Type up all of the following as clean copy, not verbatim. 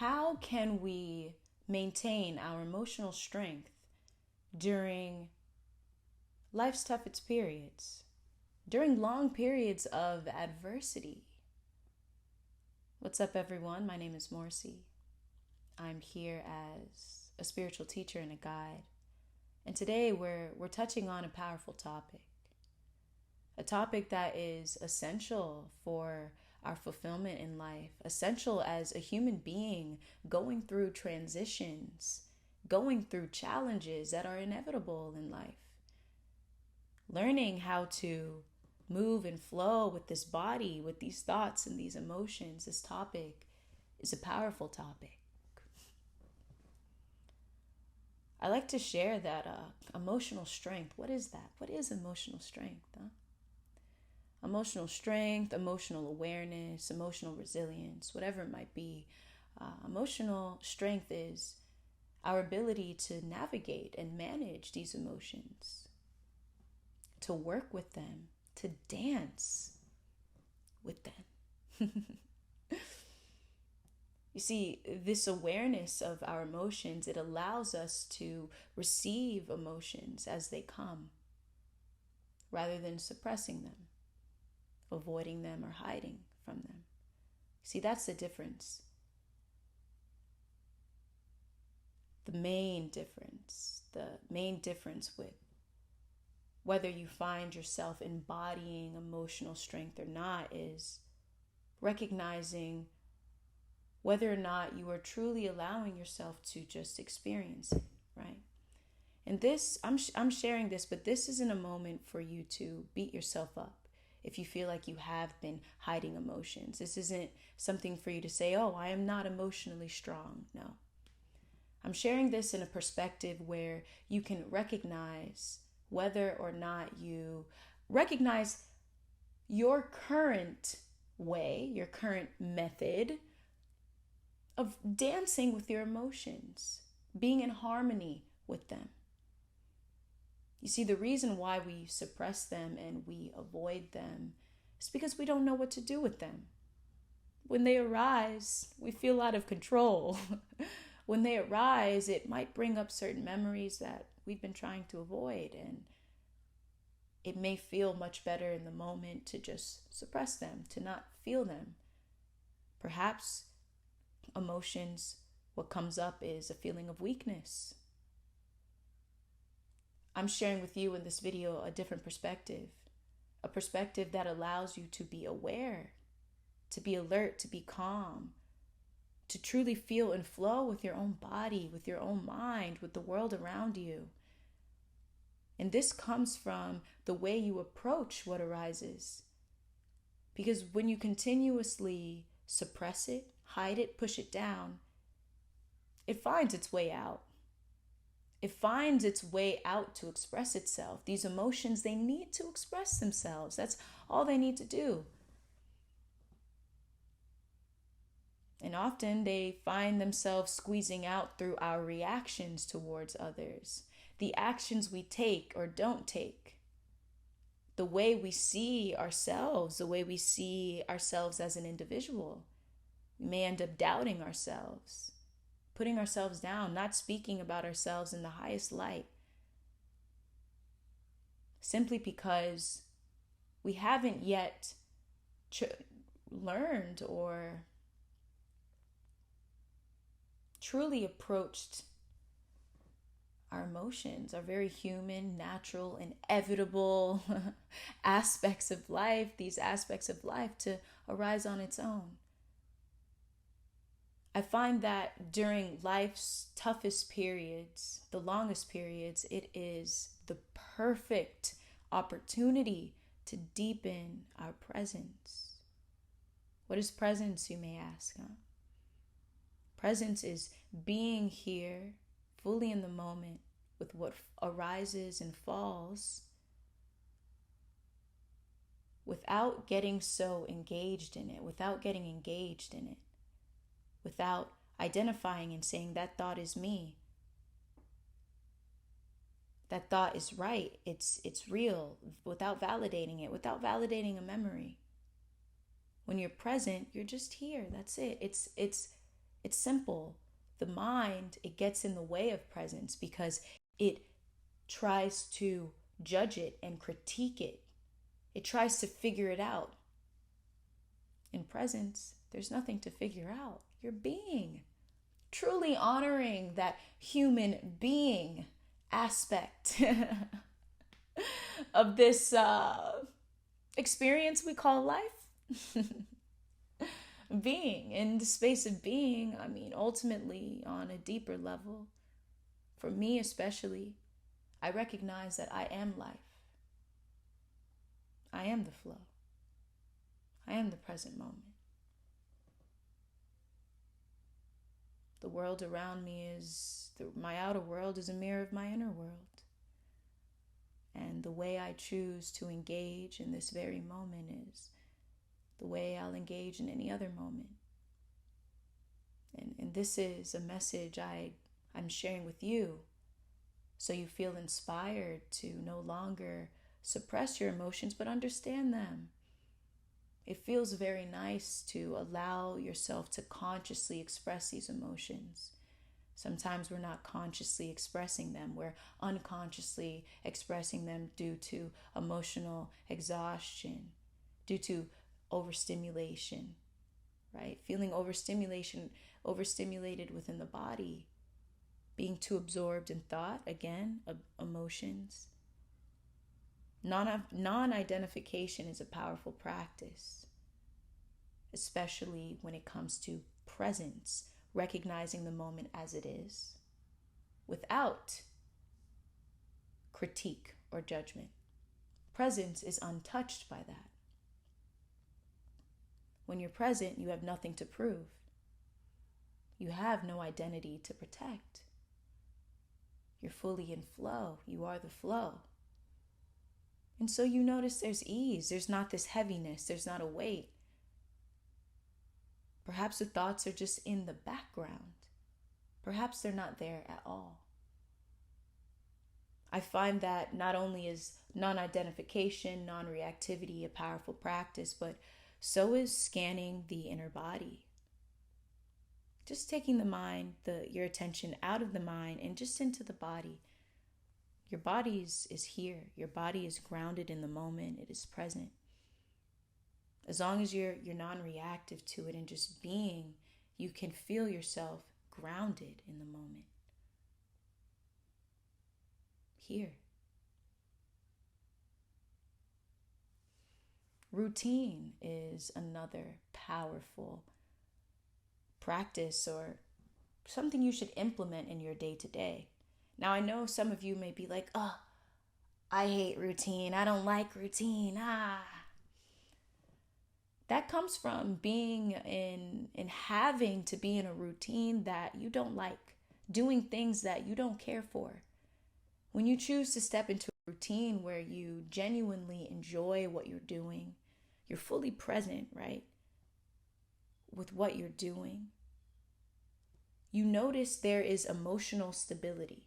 How can we maintain our emotional strength during life's toughest periods, during long periods of adversity? What's up, everyone? My name is Morcie. I'm here as a spiritual teacher and a guide. And today we're touching on a powerful topic. A topic that is essential for our fulfillment in life, essential as a human being going through transitions, going through challenges that are inevitable in life. Learning how to move and flow with this body, with these thoughts and these emotions, this topic is a powerful topic. I like to share that emotional strength. What is that? What is emotional strength? Emotional strength, emotional awareness, emotional resilience, whatever it might be. Emotional strength is our ability to navigate and manage these emotions, to work with them, to dance with them. You see, this awareness of our emotions, it allows us to receive emotions as they come, rather than suppressing them, avoiding them, or hiding from them. See, that's the difference. The main difference with whether you find yourself embodying emotional strength or not is recognizing whether or not you are truly allowing yourself to just experience it, right? And this, I'm sharing this, but this isn't a moment for you to beat yourself up if you feel like you have been hiding emotions. This isn't something for you to say, oh, I am not emotionally strong. No. I'm sharing this in a perspective where you can recognize whether or not you recognize your current way, your current method of dancing with your emotions, being in harmony with them. You see, the reason why we suppress them and we avoid them is because we don't know what to do with them. When they arise, we feel out of control. When they arise, it might bring up certain memories that we've been trying to avoid, and it may feel much better in the moment to just suppress them, to not feel them. Perhaps emotions, what comes up is a feeling of weakness. I'm sharing with you in this video a different perspective, a perspective that allows you to be aware, to be alert, to be calm, to truly feel and flow with your own body, with your own mind, with the world around you. And this comes from the way you approach what arises. Because when you continuously suppress it, hide it, push it down, it finds its way out. It finds its way out to express itself. These emotions, they need to express themselves. That's all they need to do. And often they find themselves squeezing out through our reactions towards others, the actions we take or don't take, the way we see ourselves, the way we see ourselves as an individual. We may end up doubting ourselves, putting ourselves down, not speaking about ourselves in the highest light, simply because we haven't yet learned or truly approached our emotions, our very human, natural, inevitable aspects of life, these aspects of life to arise on its own. I find that during life's toughest periods, the longest periods, it is the perfect opportunity to deepen our presence. What is presence, you may ask? Presence is being here, fully in the moment, with what arises and falls, without getting so engaged in it, without getting engaged in it, without identifying and saying that thought is me. That thought is right. It's real, without validating it, without validating a memory. When you're present, you're just here. That's it. It's It's simple. The mind, it gets in the way of presence because it tries to judge it and critique it. It tries to figure it out. In presence, there's nothing to figure out. You're being. Truly honoring that human being aspect of this experience we call life. Being. In the space of being, I mean, ultimately, on a deeper level, for me especially, I recognize that I am life. I am the flow. I am the present moment. The world around me my outer world is a mirror of my inner world. And the way I choose to engage in this very moment is the way I'll engage in any other moment. And this is a message I'm sharing with you, so you feel inspired to no longer suppress your emotions, but understand them. It feels very nice to allow yourself to consciously express these emotions. Sometimes we're not consciously expressing them. We're unconsciously expressing them due to emotional exhaustion, due to overstimulation, right? Feeling overstimulated within the body, being too absorbed in thought, again, emotions. Non-identification is a powerful practice, especially when it comes to presence, recognizing the moment as it is, without critique or judgment. Presence is untouched by that. When you're present, you have nothing to prove. You have no identity to protect. You're fully in flow. You are the flow. And so you notice there's ease. There's not this heaviness. There's not a weight. Perhaps the thoughts are just in the background. Perhaps they're not there at all. I find that not only is non-identification, non-reactivity a powerful practice, but so is scanning the inner body. Just taking the mind, your attention out of the mind and just into the body. Your body is here. Your body is grounded in the moment. It is present. As long as you're non-reactive to it and just being, you can feel yourself grounded in the moment. Here. Routine is another powerful practice or something you should implement in your day-to-day. Now, I know some of you may be like, oh, I hate routine. I don't like routine. That comes from being in having to be in a routine that you don't like, doing things that you don't care for. When you choose to step into a routine where you genuinely enjoy what you're doing, you're fully present, right, with what you're doing, you notice there is emotional stability,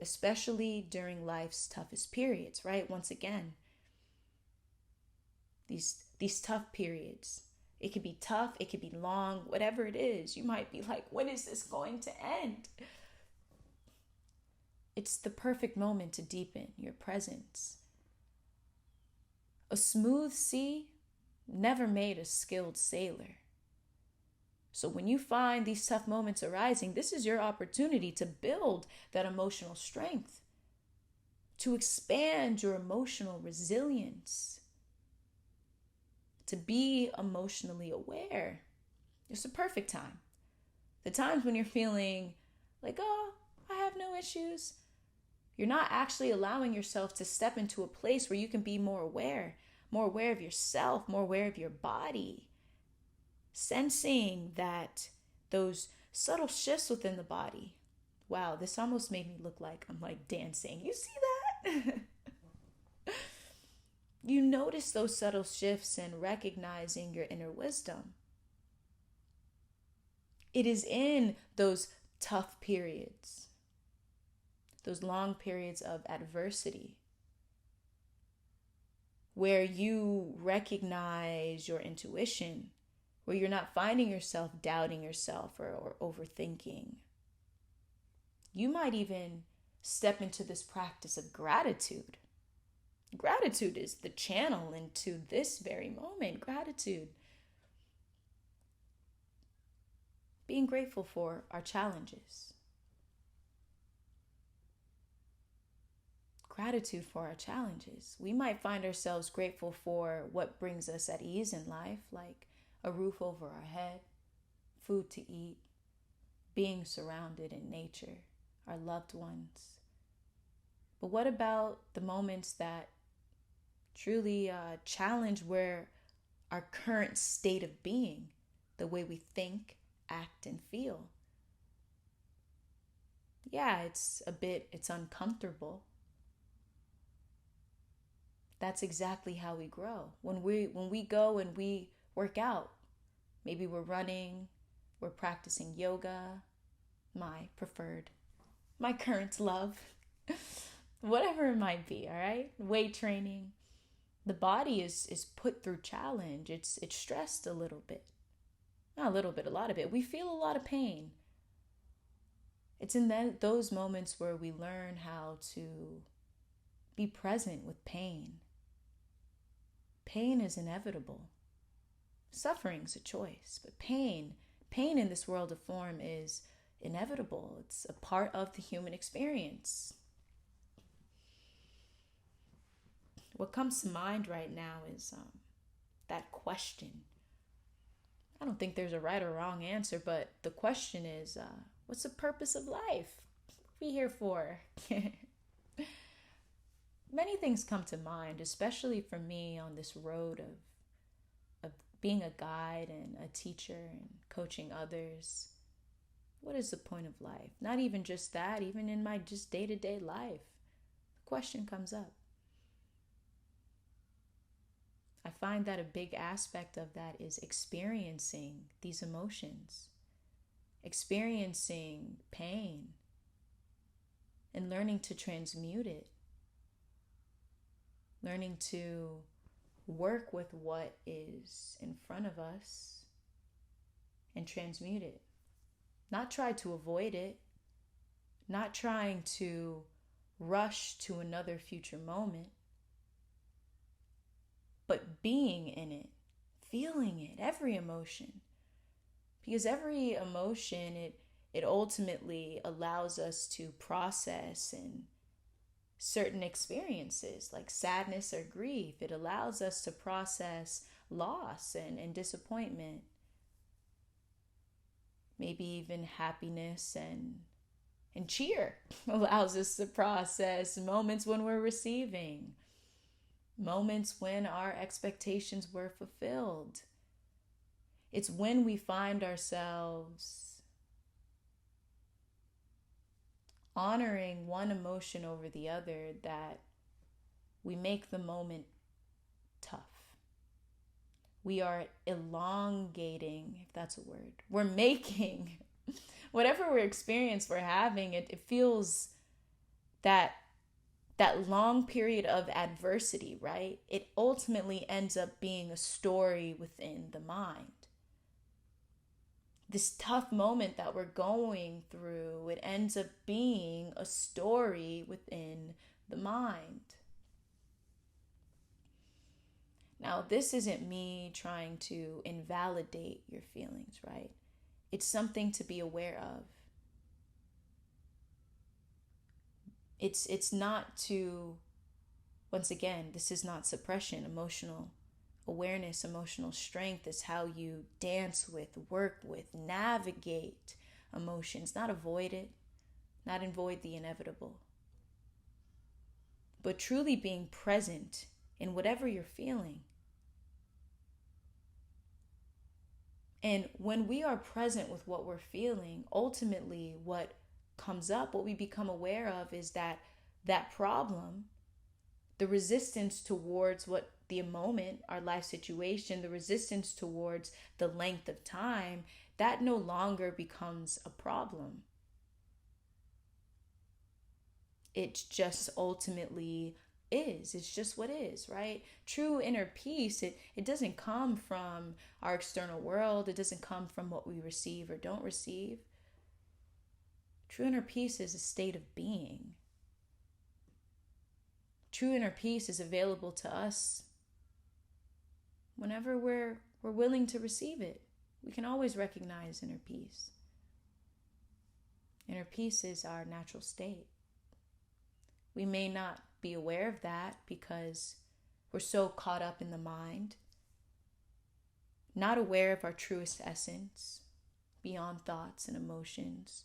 especially during life's toughest periods, right? Once again, these tough periods. It could be tough, it could be long, whatever it is. You might be like, when is this going to end? It's the perfect moment to deepen your presence. A smooth sea never made a skilled sailor. So when you find these tough moments arising, this is your opportunity to build that emotional strength, to expand your emotional resilience, to be emotionally aware. It's the perfect time. The times when you're feeling like, oh, I have no issues. You're not actually allowing yourself to step into a place where you can be more aware of yourself, more aware of your body, sensing that those subtle shifts within the body. Wow, this almost made me look like I'm like dancing. You see that? You notice those subtle shifts and recognizing your inner wisdom. It is in those tough periods, those long periods of adversity, where you recognize your intuition, where you're not finding yourself doubting yourself or overthinking. You might even step into this practice of gratitude. Gratitude is the channel into this very moment. Gratitude. Being grateful for our challenges. Gratitude for our challenges. We might find ourselves grateful for what brings us at ease in life, like a roof over our head, food to eat, being surrounded in nature, our loved ones. But what about the moments that truly challenge where our current state of being, the way we think, act, and feel? Yeah, it's uncomfortable. That's exactly how we grow. When we go and we work out, maybe we're running, we're practicing yoga, my current love, whatever it might be, all right? Weight training. The body is put through challenge. It's stressed a little bit. Not a little bit, a lot of it. We feel a lot of pain. It's in those moments where we learn how to be present with pain. Pain is inevitable. Suffering's a choice, but pain in this world of form is inevitable. It's a part of the human experience. What comes to mind right now is that question. I don't think there's a right or wrong answer, but the question is, what's the purpose of life? What are we here for? Many things come to mind, especially for me on this road of being a guide and a teacher and coaching others. What is the point of life? Not even just that, even in my just day-to-day life, the question comes up. I find that a big aspect of that is experiencing these emotions, experiencing pain, and learning to transmute it, learning to work with what is in front of us and transmute it. Not try to avoid it, not trying to rush to another future moment, but being in it, feeling it, every emotion. Because every emotion, it ultimately allows us to process and certain experiences like sadness or grief. It allows us to process loss and disappointment. Maybe even happiness and cheer allows us to process moments when we're receiving, moments when our expectations were fulfilled. It's when we find ourselves honoring one emotion over the other that we make the moment tough. We are elongating, if that's a word. We're making whatever we're having, it feels that long period of adversity, right? It ultimately ends up being a story within the mind. This tough moment that we're going through, it ends up being a story within the mind. Now, this isn't me trying to invalidate your feelings, right? It's something to be aware of. It's not to, once again, this is not suppression. Emotional awareness, emotional strength is how you dance with, work with, navigate emotions, not avoid it, not avoid the inevitable, but truly being present in whatever you're feeling. And when we are present with what we're feeling, ultimately what comes up, what we become aware of is that problem, the resistance towards what the moment, our life situation, the resistance towards the length of time, that no longer becomes a problem. It's just ultimately is. It's just what is, right? True inner peace, it doesn't come from our external world. It doesn't come from what we receive or don't receive. True inner peace is a state of being. True inner peace is available to us whenever we're willing to receive it. We can always recognize inner peace. Inner peace is our natural state. We may not be aware of that because we're so caught up in the mind, not aware of our truest essence, beyond thoughts and emotions,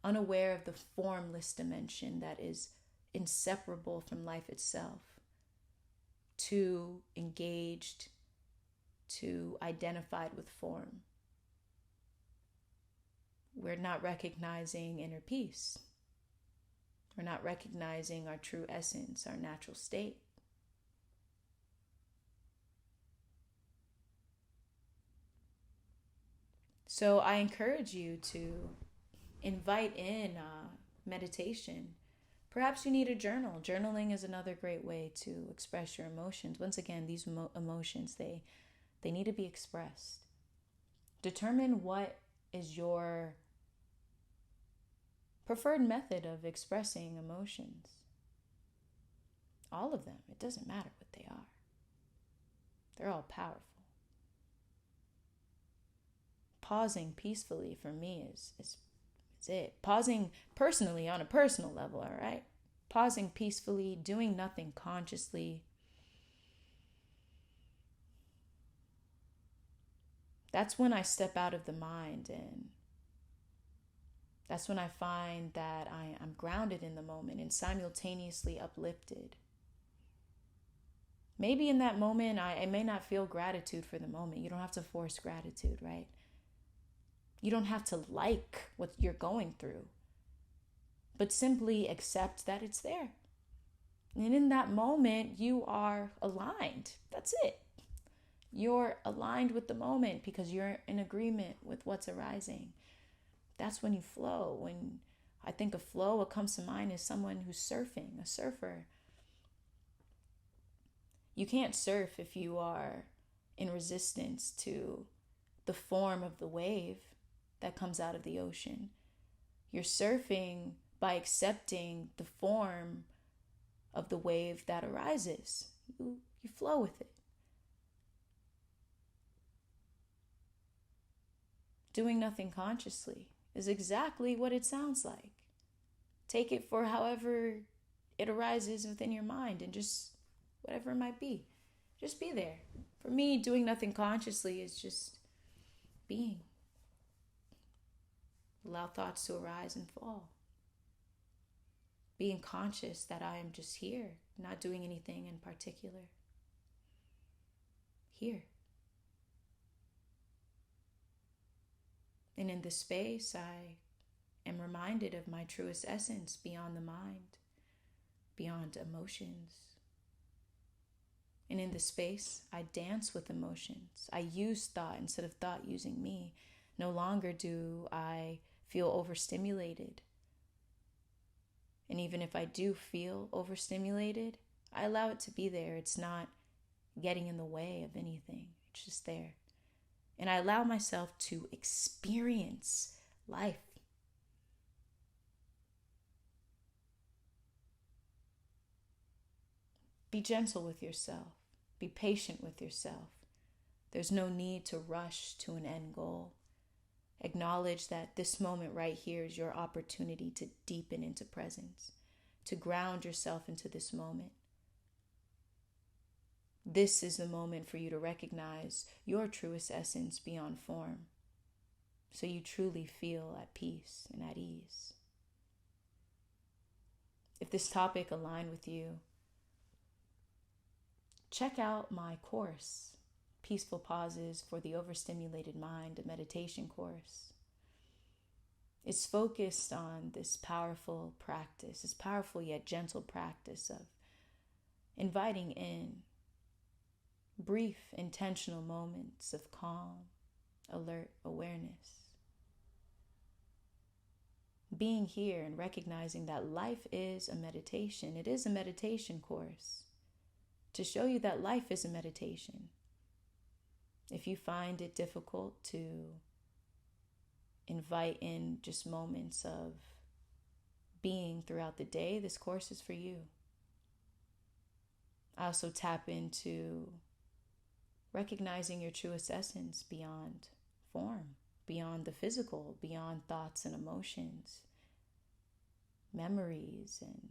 unaware of the formless dimension that is inseparable from life itself, too engaged, too identified with form. We're not recognizing inner peace. We're not recognizing our true essence, our natural state. So I encourage you to invite in meditation. Perhaps you need a journal. Journaling is another great way to express your emotions. Once again, these emotions, they need to be expressed. Determine what is your preferred method of expressing emotions. All of them. It doesn't matter what they are. They're all powerful. Pausing peacefully for me is it. Pausing personally on a personal level, all right? Pausing peacefully, doing nothing consciously. That's when I step out of the mind, and that's when I find that I'm grounded in the moment and simultaneously uplifted. Maybe in that moment, I may not feel gratitude for the moment. You don't have to force gratitude, right? You don't have to like what you're going through, but simply accept that it's there. And in that moment, you are aligned. That's it. You're aligned with the moment because you're in agreement with what's arising. That's when you flow. When I think of flow, what comes to mind is someone who's surfing, a surfer. You can't surf if you are in resistance to the form of the wave that comes out of the ocean. You're surfing by accepting the form of the wave that arises. You flow with it. Doing nothing consciously is exactly what it sounds like. Take it for however it arises within your mind, and just whatever it might be. Just be there. For me, doing nothing consciously is just being. Allow thoughts to arise and fall. Being conscious that I am just here, not doing anything in particular. Here. And in this space, I am reminded of my truest essence beyond the mind, beyond emotions. And in this space, I dance with emotions. I use thought instead of thought using me. No longer do I feel overstimulated. And even if I do feel overstimulated, I allow it to be there. It's not getting in the way of anything. It's just there. And I allow myself to experience life. Be gentle with yourself. Be patient with yourself. There's no need to rush to an end goal. Acknowledge that this moment right here is your opportunity to deepen into presence, to ground yourself into this moment. This is the moment for you to recognize your truest essence beyond form, so you truly feel at peace and at ease. If this topic aligned with you, check out my course, Peaceful Pauses for the Overstimulated Mind, a meditation course. It's focused on this powerful practice, this powerful yet gentle practice of inviting in brief, intentional moments of calm, alert awareness. being here and recognizing that life is a meditation. It is a meditation course to show you that life is a meditation. If you find it difficult to invite in just moments of being throughout the day, this course is for you. I also tap into recognizing your truest essence beyond form, beyond the physical, beyond thoughts and emotions, memories, and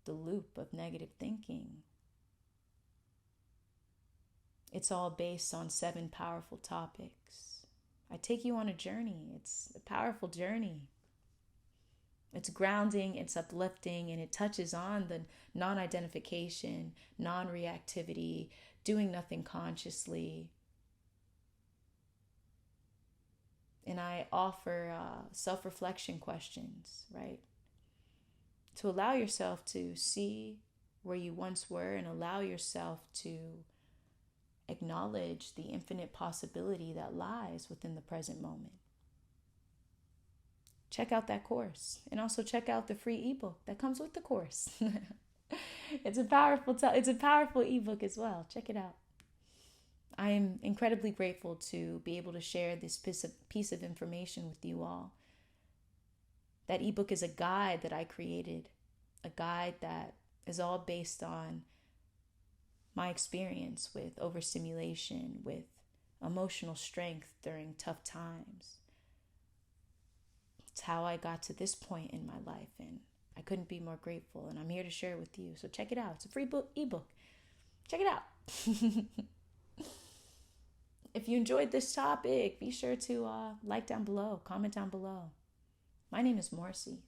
the loop of negative thinking. It's all based on 7 powerful topics. I take you on a journey. It's a powerful journey. It's grounding, it's uplifting, and it touches on the non-identification, non-reactivity, doing nothing consciously. And I offer self-reflection questions, right? To allow yourself to see where you once were and allow yourself to acknowledge the infinite possibility that lies within the present moment. Check out that course, and also check out the free ebook that comes with the course. It's a powerful ebook as well. Check it out. I am incredibly grateful to be able to share this piece of information with you all. That ebook is a guide that I created, a guide that is all based on my experience with overstimulation, with emotional strength during tough times. It's how I got to this point in my life, and I couldn't be more grateful, and I'm here to share it with you. So check it out. It's a free ebook. Check it out. If you enjoyed this topic, be sure to like down below, comment down below. My name is Morcie.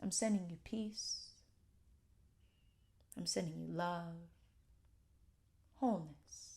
I'm sending you peace. I'm sending you love, wholeness,